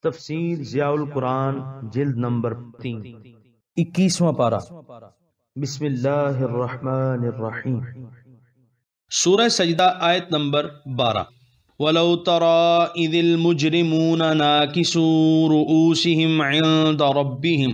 تفسیر ضیاء القرآن جلد نمبر 3 21واں پارہ۔ بسم اللہ الرحمن الرحیم۔ سورہ سجدہ آیت نمبر 12۔ وَلَوْ تَرَىٰ إِذِ الْمُجْرِمُونَ نَاكِسُو رُؤُوسِهِمْ عِندَ رَبِّهِمْ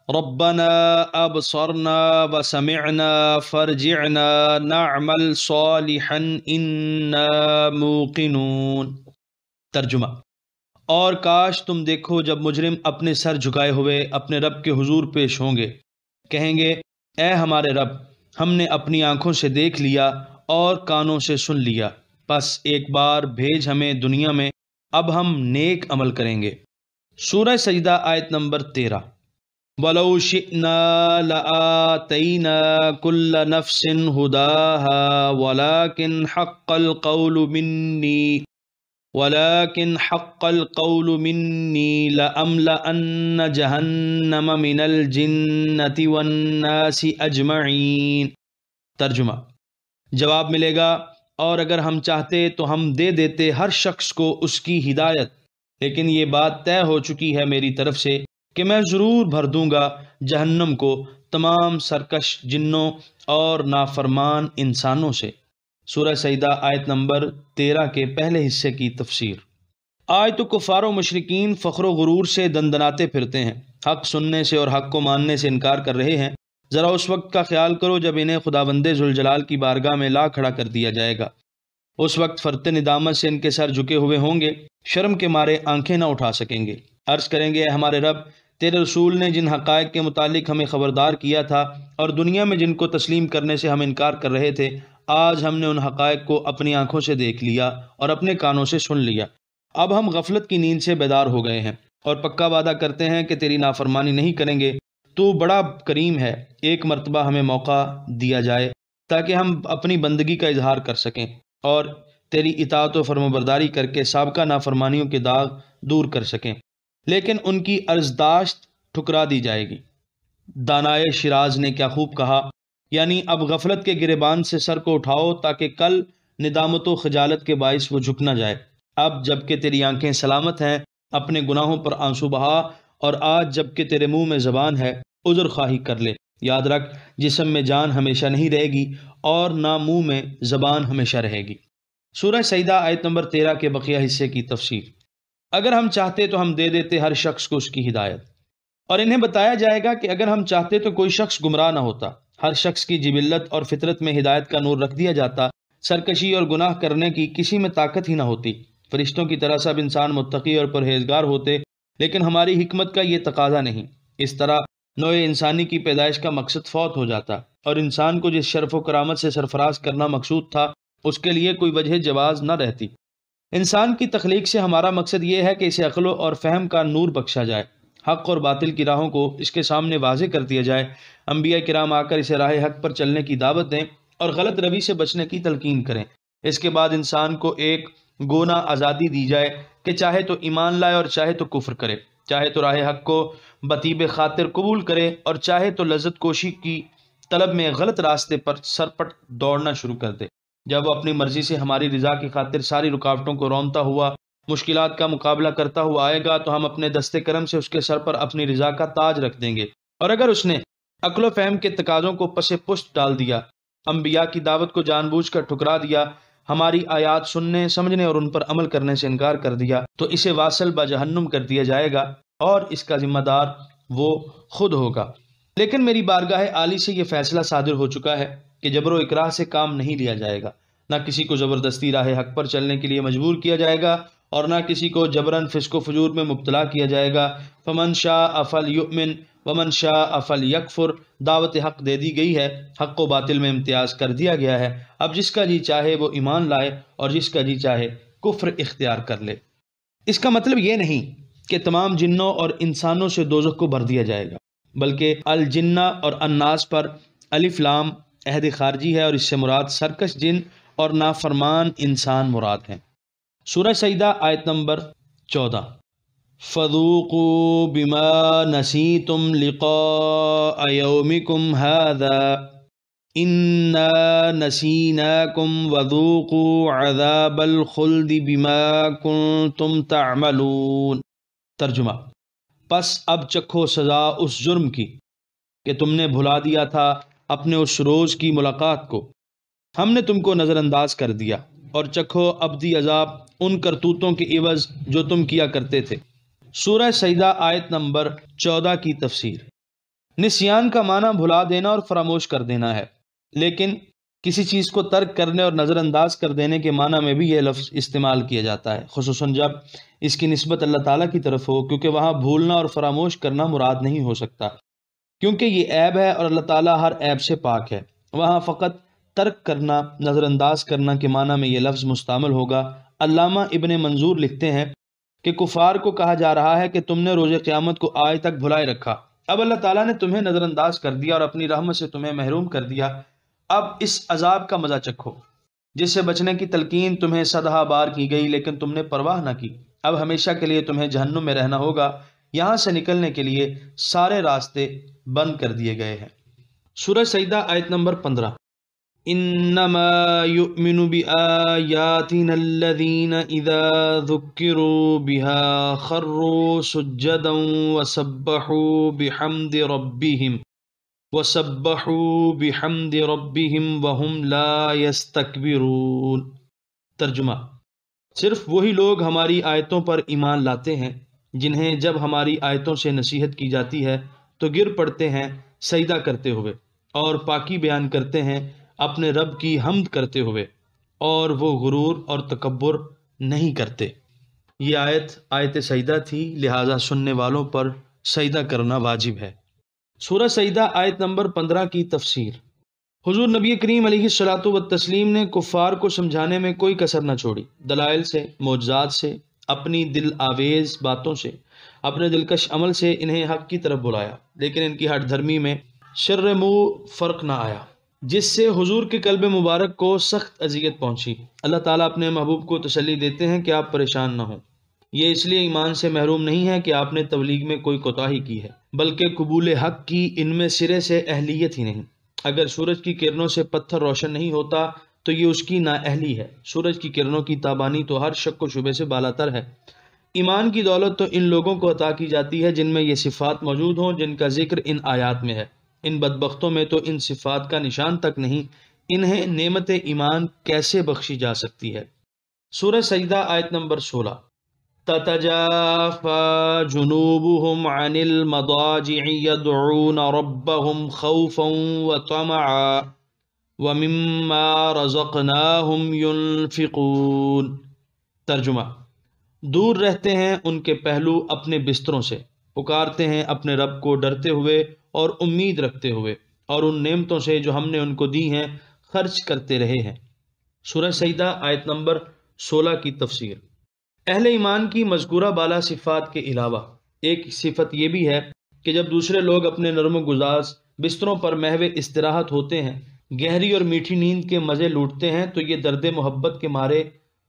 رَبَّنَا أَبْصَرْنَا وَسَمِعْنَا فَارْجِعْنَا نَعْمَلْ صَالِحًا إِنَّا مُوقِنُونَ۔ ترجمہ: اور کاش تم دیکھو جب مجرم اپنے سر جھکائے ہوئے اپنے رب کے حضور پیش ہوں گے، کہیں گے اے ہمارے رب، ہم نے اپنی آنکھوں سے دیکھ لیا اور کانوں سے سن لیا، پس ایک بار بھیج ہمیں دنیا میں، اب ہم نیک عمل کریں گے۔ سورہ سجدہ آیت نمبر 13۔ وَلَوْ شِئْنَا لَآتَيْنَا كُلَّ نَفْسٍ هُدَاهَا وَلَكِنْ حَقَّ الْقَوْلُ مِنِّي لَأَمْلَأَنَّ جَهَنَّمَ مِنَ الْجِنَّةِ وَالنَّاسِ أَجْمَعِينَ۔ ترجمہ: جواب ملے گا، اور اگر ہم چاہتے تو ہم دے دیتے ہر شخص کو اس کی ہدایت، لیکن یہ بات طے ہو چکی ہے میری طرف سے کہ میں ضرور بھر دوں گا جہنم کو تمام سرکش جنوں اور نافرمان انسانوں سے۔ سورہ سجدہ آیت نمبر 13 کے پہلے حصے کی تفسیر۔ آج تو کفار و مشرکین فخر و غرور سے دندناتے پھرتے ہیں، حق سننے سے اور حق کو ماننے سے انکار کر رہے ہیں۔ ذرا اس وقت کا خیال کرو جب انہیں خداوند ذوالجلال کی بارگاہ میں لا کھڑا کر دیا جائے گا۔ اس وقت فرت ندامت سے ان کے سر جھکے ہوئے ہوں گے، شرم کے مارے آنکھیں نہ اٹھا سکیں گے۔ عرض کریں گے اے ہمارے رب، تیرے رسول نے جن حقائق کے متعلق ہمیں خبردار کیا تھا اور دنیا میں جن کو تسلیم کرنے سے ہم انکار کر رہے تھے، آج ہم نے ان حقائق کو اپنی آنکھوں سے دیکھ لیا اور اپنے کانوں سے سن لیا۔ اب ہم غفلت کی نیند سے بیدار ہو گئے ہیں اور پکا وعدہ کرتے ہیں کہ تیری نافرمانی نہیں کریں گے۔ تو بڑا کریم ہے، ایک مرتبہ ہمیں موقع دیا جائے تاکہ ہم اپنی بندگی کا اظہار کر سکیں اور تیری اطاعت و فرمانبرداری کر کے سابقہ نافرمانیوں کے داغ دور کر سکیں، لیکن ان کی عرضداشت ٹھکرا دی جائے گی۔ دانائے شیراز نے کیا خوب کہا، یعنی اب غفلت کے گریبان سے سر کو اٹھاؤ تاکہ کل ندامت و خجالت کے باعث وہ جھک نہ جائے۔ اب جب کہ تیری آنکھیں سلامت ہیں اپنے گناہوں پر آنسو بہا، اور آج جب کہ تیرے منہ میں زبان ہے عذر خواہی کر لے۔ یاد رکھ، جسم میں جان ہمیشہ نہیں رہے گی اور نہ منہ میں زبان ہمیشہ رہے گی۔ سورہ سجدہ آیت نمبر 13 کے بقیہ حصے کی تفسیر۔ اگر ہم چاہتے تو ہم دے دیتے ہر شخص کو اس کی ہدایت، اور انہیں بتایا جائے گا کہ اگر ہم چاہتے تو کوئی شخص گمراہ نہ ہوتا۔ ہر شخص کی جبلت اور فطرت میں ہدایت کا نور رکھ دیا جاتا، سرکشی اور گناہ کرنے کی کسی میں طاقت ہی نہ ہوتی۔ فرشتوں کی طرح سب انسان متقی اور پرہیزگار ہوتے، لیکن ہماری حکمت کا یہ تقاضا نہیں۔ اس طرح نوع انسانی کی پیدائش کا مقصد فوت ہو جاتا، اور انسان کو جس شرف و کرامت سے سرفراز کرنا مقصود تھا اس کے لیے کوئی وجہ جواز نہ رہتی۔ انسان کی تخلیق سے ہمارا مقصد یہ ہے کہ اسے عقل اور فہم کا نور بخشا جائے، حق اور باطل کی راہوں کو اس کے سامنے واضح کر دیا جائے، انبیاء کرام آ کر اسے راہ حق پر چلنے کی دعوت دیں اور غلط روی سے بچنے کی تلقین کریں۔ اس کے بعد انسان کو ایک گونا آزادی دی جائے کہ چاہے تو ایمان لائے اور چاہے تو کفر کرے، چاہے تو راہ حق کو بطیب خاطر قبول کرے اور چاہے تو لذت کوشی کی طلب میں غلط راستے پر سرپٹ دوڑنا شروع کر دے۔ جب وہ اپنی مرضی سے ہماری رضا کی خاطر ساری رکاوٹوں کو رونتا ہوا، مشکلات کا مقابلہ کرتا ہوا آئے گا تو ہم اپنے دستے کرم سے اس کے سر پر اپنی رضا کا تاج رکھ دیں گے، اور اگر اس نے عقل و فہم کے تقاضوں کو پس پشت ڈال دیا، انبیاء کی دعوت کو جان بوجھ کر ٹھکرا دیا، ہماری آیات سننے سمجھنے اور ان پر عمل کرنے سے انکار کر دیا، تو اسے واصل با جہنم کر دیا جائے گا اور اس کا ذمہ دار وہ خود ہوگا۔ لیکن میری بارگاہ عالی سے یہ فیصلہ صادر ہو چکا ہے کہ جبر و اکراہ سے کام نہیں لیا جائے گا، نہ کسی کو زبردستی راہ حق پر چلنے کے لیے مجبور کیا جائے گا اور نہ کسی کو جبراً فسق و فجور میں مبتلا کیا جائے گا۔ فمن شاء فلیؤمن ومن شاء فلیکفر، دعوت حق دے دی گئی ہے، حق و باطل میں امتیاز کر دیا گیا ہے، اب جس کا جی چاہے وہ ایمان لائے اور جس کا جی چاہے کفر اختیار کر لے۔ اس کا مطلب یہ نہیں کہ تمام جنوں اور انسانوں سے دوزخ کو بھر دیا جائے گا، بلکہ الجنہ اور الناس پر الف لام عہد خارجی ہے، اور اس سے مراد سرکش جن اور نافرمان انسان مراد ہیں۔ سورہ سجدہ آیت نمبر 14۔ فَذُوقُوا بِمَا نَسِيتُمْ لِقَاءَ يَوْمِكُمْ هَذَا إِنَّا نَسِينَاكُمْ وَذُوقُوا عَذَابَ الْخُلْدِ بِمَا كُنْتُمْ تَعْمَلُونَ۔ ترجمہ، پس اب چکھو سزا اس جرم کی کہ تم نے بھلا دیا تھا اپنے اس روز کی ملاقات کو، ہم نے تم کو نظر انداز کر دیا، اور چکھو ابدی عذاب ان کرتوتوں کے عوض جو تم کیا کرتے تھے۔ سورہ سجدہ آیت نمبر 14 کی تفسیر۔ نسیان کا معنی بھلا دینا اور فراموش کر دینا ہے، لیکن کسی چیز کو ترک کرنے اور نظر انداز کر دینے کے معنی میں بھی یہ لفظ استعمال کیا جاتا ہے، خصوصاً جب اس کی نسبت اللہ تعالیٰ کی طرف ہو، کیونکہ وہاں بھولنا اور فراموش کرنا مراد نہیں ہو سکتا، کیونکہ یہ عیب ہے اور اللہ تعالیٰ ہر عیب سے پاک ہے۔ وہاں فقط ترک کرنا، نظر انداز کرنا کے معنی میں یہ لفظ مستعمل ہوگا۔ علامہ ابن منظور لکھتے ہیں کہ کفار کو کہا جا رہا ہے کہ تم نے روز قیامت کو آج تک بھلائے رکھا، اب اللہ تعالیٰ نے تمہیں نظر انداز کر دیا اور اپنی رحمت سے تمہیں محروم کر دیا، اب اس عذاب کا مزہ چکھو جس سے بچنے کی تلقین تمہیں صدہا بار کی گئی، لیکن تم نے پرواہ نہ کی۔ اب ہمیشہ کے لیے تمہیں جہنم میں رہنا ہوگا، یہاں سے نکلنے کے لیے سارے راستے بند کر دیے گئے ہیں۔ سورہ سجدہ آیت نمبر 15۔ انما یؤمن بآیاتنا الذین اذا ذکروا بها خروا سجدا وسبحوا بحمد ربهم وهم لا يستكبرون۔ ترجمہ، صرف وہی لوگ ہماری آیتوں پر ایمان لاتے ہیں جنہیں جب ہماری آیتوں سے نصیحت کی جاتی ہے تو گر پڑتے ہیں سجدہ کرتے ہوئے، اور پاکی بیان کرتے ہیں اپنے رب کی حمد کرتے ہوئے، اور وہ غرور اور تکبر نہیں کرتے۔ یہ آیت سجدہ تھی، لہٰذا سننے والوں پر سجدہ کرنا واجب ہے۔ سورہ سجدہ آیت نمبر 15 کی تفسیر۔ حضور نبی کریم علیہ الصلاۃ والتسلیم نے کفار کو سمجھانے میں کوئی کسر نہ چھوڑی، دلائل سے، معجزات سے، اپنی دل آویز باتوں سے، اپنے دلکش عمل سے انہیں حق کی طرف بلایا، لیکن ان کی ہٹ دھرمی میں شر منہ فرق نہ آیا، جس سے حضور کے قلب مبارک کو سخت اذیت پہنچی۔ اللہ تعالیٰ اپنے محبوب کو تسلی دیتے ہیں کہ آپ پریشان نہ ہوں، یہ اس لیے ایمان سے محروم نہیں ہے کہ آپ نے تبلیغ میں کوئی کوتاہی کی ہے، بلکہ قبول حق کی ان میں سرے سے اہلیت ہی نہیں۔ اگر سورج کی کرنوں سے پتھر روشن نہیں ہوتا تو یہ اس کی نااہلی ہے، سورج کی کرنوں کی تابانی تو ہر شک و شبے سے بالاتر ہے۔ ایمان کی دولت تو ان لوگوں کو عطا کی جاتی ہے جن میں یہ صفات موجود ہوں جن کا ذکر ان آیات میں ہے، ان بدبختوں میں تو ان صفات کا نشان تک نہیں، انہیں نعمت ایمان کیسے بخشی جا سکتی ہے۔ سورہ سجدہ آیت نمبر 16۔ تتجافى جنوبهم عن المضاجع يدعون ربهم خوفا وطمعا ومما رزقناهم ينفقون۔ ترجمہ، دور رہتے ہیں ان کے پہلو اپنے بستروں سے، پکارتے ہیں اپنے رب کو ڈرتے ہوئے اور امید رکھتے ہوئے، اور ان نعمتوں سے جو ہم نے ان کو دی ہیں خرچ کرتے رہے ہیں۔ سورہ سجدہ آیت نمبر 16 کی تفسیر۔ اہل ایمان کی مذکورہ بالا صفات کے علاوہ ایک صفت یہ بھی ہے کہ جب دوسرے لوگ اپنے نرم و گزاز بستروں پر محو استراحت ہوتے ہیں، گہری اور میٹھی نیند کے مزے لوٹتے ہیں، تو یہ درد محبت کے مارے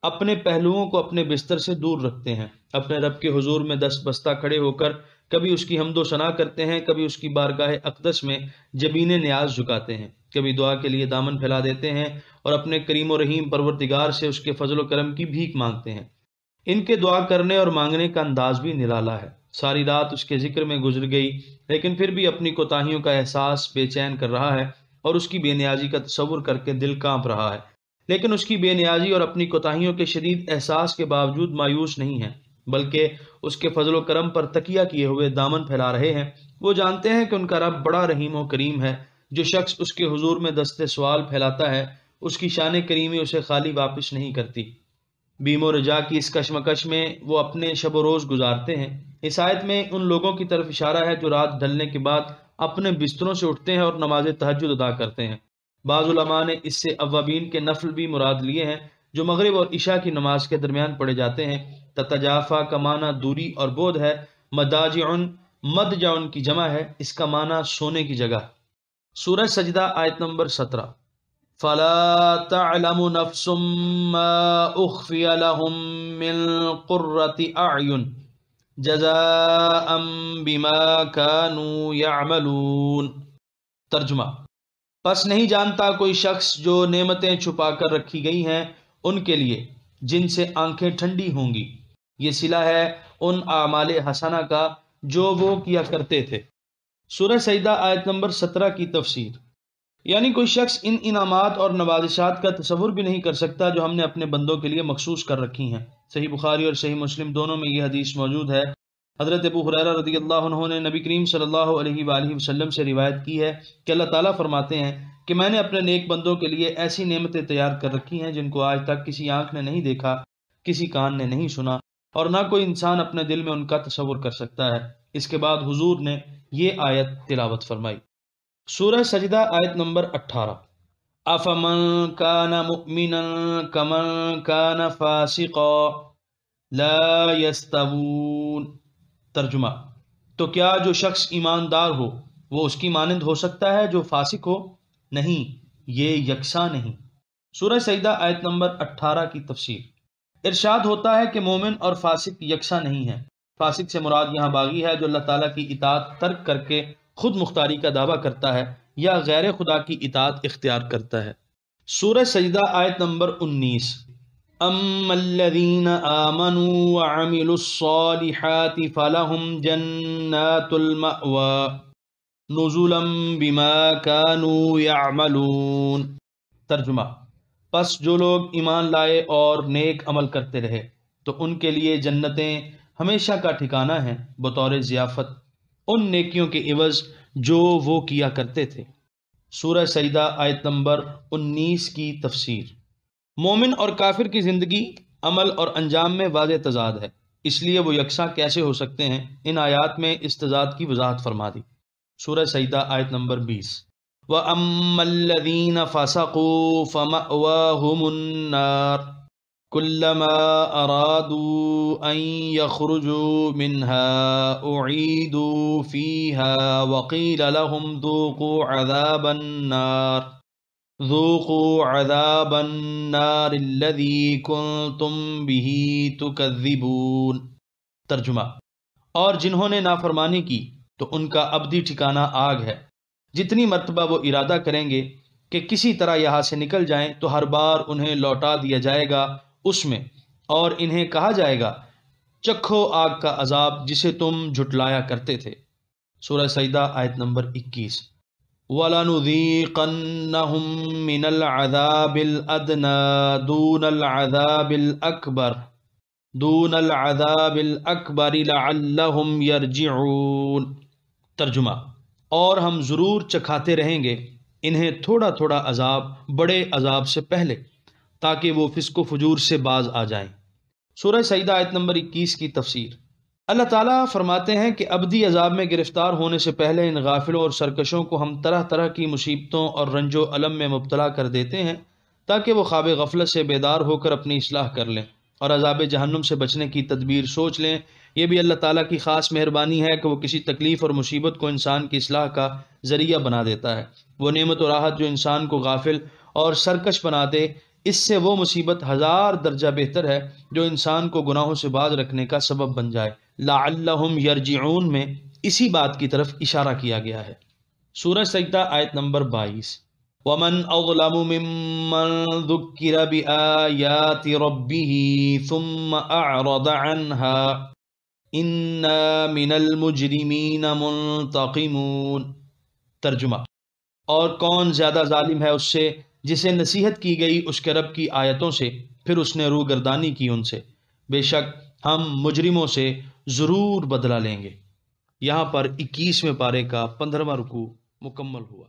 اپنے پہلوؤں کو اپنے بستر سے دور رکھتے ہیں، اپنے رب کے حضور میں دست بستہ کھڑے ہو کر کبھی اس کی حمد و ثنا کرتے ہیں، کبھی اس کی بارگاہ اقدس میں جبین نیاز جھکاتے ہیں، کبھی دعا کے لیے دامن پھیلا دیتے ہیں اور اپنے کریم و رحیم پروردگار سے اس کے فضل و کرم کی بھیک مانگتے ہیں۔ ان کے دعا کرنے اور مانگنے کا انداز بھی نرالا ہے۔ ساری رات اس کے ذکر میں گزر گئی، لیکن پھر بھی اپنی کوتاہیوں کا احساس بے چین کر رہا ہے، اور اس کی بے نیازی کا تصور کر کے دل کانپ رہا ہے، لیکن اس کی بے نیازی اور اپنی کوتاہیوں کے شدید احساس کے باوجود مایوس نہیں ہے، بلکہ اس کے فضل و کرم پر تکیہ کیے ہوئے دامن پھیلا رہے ہیں۔ وہ جانتے ہیں کہ ان کا رب بڑا رحیم و کریم ہے۔ جو شخص اس کے حضور میں دست سوال پھیلاتا ہے، اس کی شان کریمی اسے خالی واپس نہیں کرتی۔ بیم و رجا کی اس کشمکش میں وہ اپنے شب و روز گزارتے ہیں۔ اس آیت میں ان لوگوں کی طرف اشارہ ہے جو رات ڈھلنے کے بعد اپنے بستروں سے اٹھتے ہیں اور نماز تہجد ادا کرتے ہیں۔ بعض علماء نے اس سے اوابین کے نفل بھی مراد لیے ہیں جو مغرب اور عشاء کی نماز کے درمیان پڑھے جاتے ہیں۔ تتجافا کا معنی دوری اور بعد ہے، مداجعن مدجعن کی جمع ہے، اس کا معنی سونے کی جگہ۔ سورہ سجدہ آیت نمبر 17۔ فَلَا تَعْلَمُ نَفْسٌ مَّا أُخْفِيَ لَهُم مِّن قُرَّةِ أَعْيُنٍ جَزَاءً بِمَا كَانُوا يَعْمَلُونَ۔ ترجمہ، پس نہیں جانتا کوئی شخص جو نعمتیں چھپا کر رکھی گئی ہیں ان کے لیے جن سے آنکھیں ٹھنڈی ہوں گی، یہ صلہ ہے ان اعمال حسنہ کا جو وہ کیا کرتے تھے۔ سورہ سجدہ آیت نمبر 17 کی تفسیر۔ یعنی کوئی شخص ان انعامات اور نوازشات کا تصور بھی نہیں کر سکتا جو ہم نے اپنے بندوں کے لیے مخصوص کر رکھی ہیں۔ صحیح بخاری اور صحیح مسلم دونوں میں یہ حدیث موجود ہے۔ حضرت ابو ہریرہ رضی اللہ عنہ نے نبی کریم صلی اللہ علیہ وآلہ وسلم سے روایت کی ہے کہ اللہ تعالیٰ فرماتے ہیں کہ میں نے اپنے نیک بندوں کے لیے ایسی نعمتیں تیار کر رکھی ہیں جن کو آج تک کسی آنکھ نے نہیں دیکھا، کسی کان نے نہیں سنا، اور نہ کوئی انسان اپنے دل میں ان کا تصور کر سکتا ہے۔ اس کے بعد حضور نے یہ آیت تلاوت فرمائی۔ سورہ سجدہ آیت نمبر 18۔ افمن کان مؤمنا کمن کان فاسقا لا یستوون۔ ترجمہ، تو کیا جو شخص ایماندار ہو وہ اس کی مانند ہو سکتا ہے جو فاسق ہو؟ نہیں، یہ یکساں نہیں۔ سورہ سجدہ آیت نمبر 18 کی تفسیر۔ ارشاد ہوتا ہے کہ مومن اور فاسق یکساں نہیں ہیں۔ فاسق سے مراد یہاں باغی ہے جو اللہ تعالیٰ کی اطاعت ترک کر کے خود مختاری کا دعویٰ کرتا ہے یا غیر خدا کی اطاعت اختیار کرتا ہے۔ سورہ سجدہ آیت نمبر 19۔ اما الذین آمنوا وعملوا الصالحات فلہم جنات المأوى نزلا بما كانوا يعملون۔ ترجمہ، پس جو لوگ ایمان لائے اور نیک عمل کرتے رہے تو ان کے لیے جنتیں ہمیشہ کا ٹھکانہ ہیں بطور ضیافت ان نیکیوں کے عوض جو وہ کیا کرتے تھے۔ سورہ سجدہ آیت نمبر 19 کی تفسیر۔ مومن اور کافر کی زندگی، عمل اور انجام میں واضح تضاد ہے، اس لیے وہ یکساں کیسے ہو سکتے ہیں؟ ان آیات میں اس تضاد کی وضاحت فرما دی۔ سورہ سجدہ آیت نمبر 20۔ وَأَمَّا الَّذِينَ فَسَقُوا فَمَأْوَاهُمُ النَّارُ كُلَّمَا أَرَادُوا أَن يَخْرُجُوا مِنْهَا أُعِيدُوا فِيهَا وَقِيلَ لَهُمْ ذُوقُوا عَذَابَ النَّارِ الَّذِي كُنْتُمْ بِهِ تُكَذِّبُونَ۔ ترجمہ، اور جنہوں نے نافرمانی کی تو ان کا ابدی ٹھکانہ آگ ہے۔ جتنی مرتبہ وہ ارادہ کریں گے کہ کسی طرح یہاں سے نکل جائیں تو ہر بار انہیں لوٹا دیا جائے گا اس میں، اور انہیں کہا جائے گا چکھو آگ کا عذاب جسے تم جھٹلایا کرتے تھے۔ سورہ سجدہ آیت نمبر 21۔ وَلَنُذِيقَنَّهُم مِّنَ الْعَذَابِ الْأَدْنَىٰ دُونَ الْعَذَابِ الْأَكْبَرِ لَعَلَّهُمْ يَرْجِعُونَ۔ ترجمہ، اور ہم ضرور چکھاتے رہیں گے انہیں تھوڑا تھوڑا عذاب بڑے عذاب سے پہلے تاکہ وہ فسق و فجور سے باز آ جائیں۔ سورہ سجدہ آیت نمبر 21 کی تفسیر۔ اللہ تعالیٰ فرماتے ہیں کہ ابدی عذاب میں گرفتار ہونے سے پہلے ان غافلوں اور سرکشوں کو ہم طرح طرح کی مصیبتوں اور رنج و الم میں مبتلا کر دیتے ہیں تاکہ وہ خواب غفلت سے بیدار ہو کر اپنی اصلاح کر لیں اور عذاب جہنم سے بچنے کی تدبیر سوچ لیں۔ یہ بھی اللہ تعالیٰ کی خاص مہربانی ہے کہ وہ کسی تکلیف اور مصیبت کو انسان کی اصلاح کا ذریعہ بنا دیتا ہے۔ وہ نعمت و راحت جو انسان کو غافل اور سرکش بنا دے، اس سے وہ مصیبت 1000 درجہ بہتر ہے جو انسان کو گناہوں سے باز رکھنے کا سبب بن جائے۔ لعلہم یرجعون میں اسی بات کی طرف اشارہ کیا گیا ہے۔ سورہ سجدہ آیت نمبر 22۔ وَمَنْ أَظْلَمُ مِمَّنْ ذُكِّرَ بِآيَاتِ رَبِّهِ ثُمَّ أَعْرَضَ عَنْهَا إِنَّا مِنَ الْمُجْرِمِينَ مُنْتَقِمُونَ۔ ترجمہ، اور کون زیادہ ظالم ہے اس سے جسے نصیحت کی گئی اس کے رب کی آیتوں سے پھر اس نے روگردانی کی ان سے، بے شک ہم مجرموں سے ضرور بدلہ لیں گے۔ یہاں پر 21ویں پارے کا 15واں رکوع مکمل ہوا۔